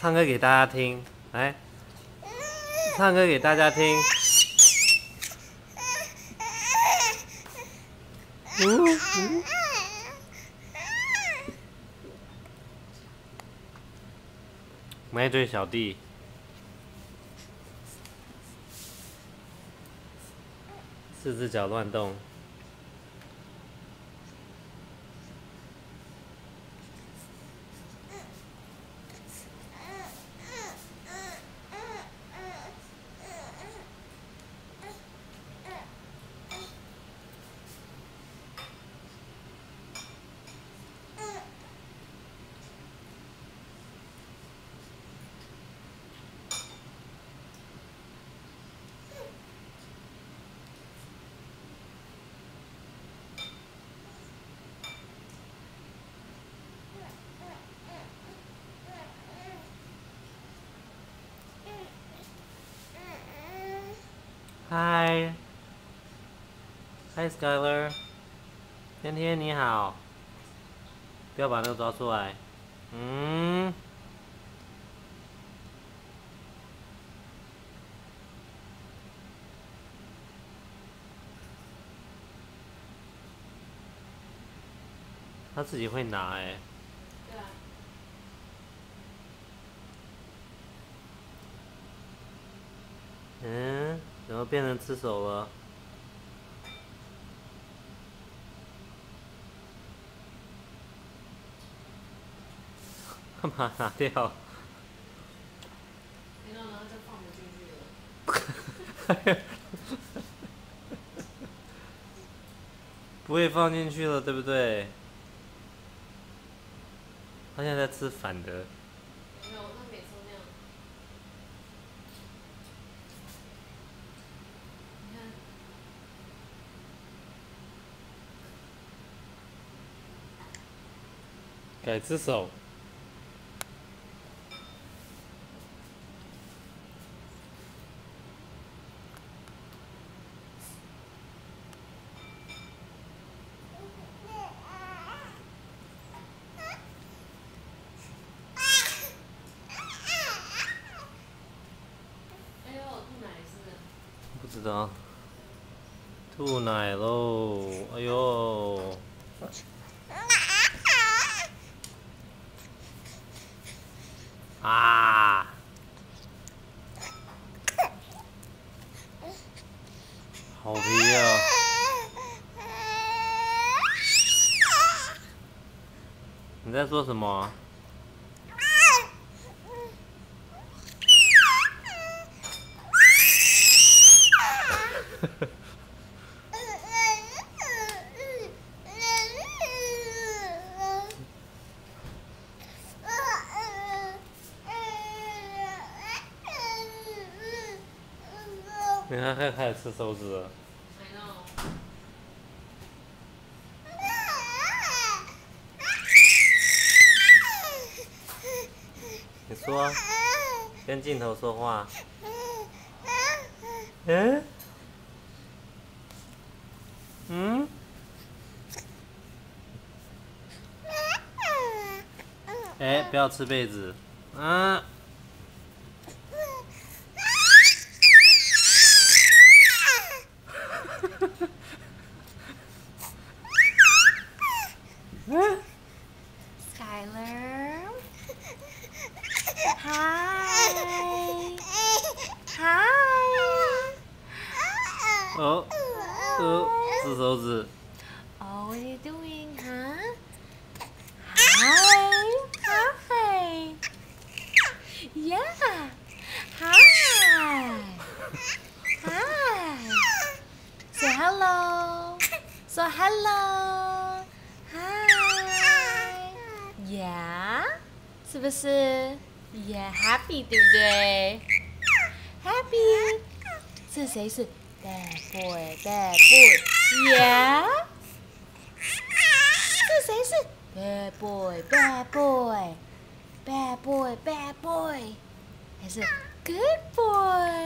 唱歌给大家听，来，唱歌给大家听。美嘴小弟，四只脚乱动。嗨 ，Hi，Skyler，天天你好，不要把那个抓出来。他自己会拿哎。对啊。怎么变成吃手了？干嘛拿掉？然后就放不进去了。不会放进去了，对不对？他现在在吃反的。没有，他每次都那样。你看。改只手。不知道，吐奶喽！哎呦，啊！好皮啊！你在说什么？你看，他开始吃手指了。你说，跟镜头说话。不要吃被子。Skyler. Hi. Hi. 吃手指。Oh, what are you doing, huh? Hi. Hi. Yeah. Hi. Hi. Say hello. So hello. Hi. Yeah. 是不是 ？Yeah, happy 对不对 ？Happy. 这谁是 ？Bad boy, bad boy. Yeah. 这谁是 ？Bad boy, bad boy. Bad boy, bad boy. 还是 Good boy.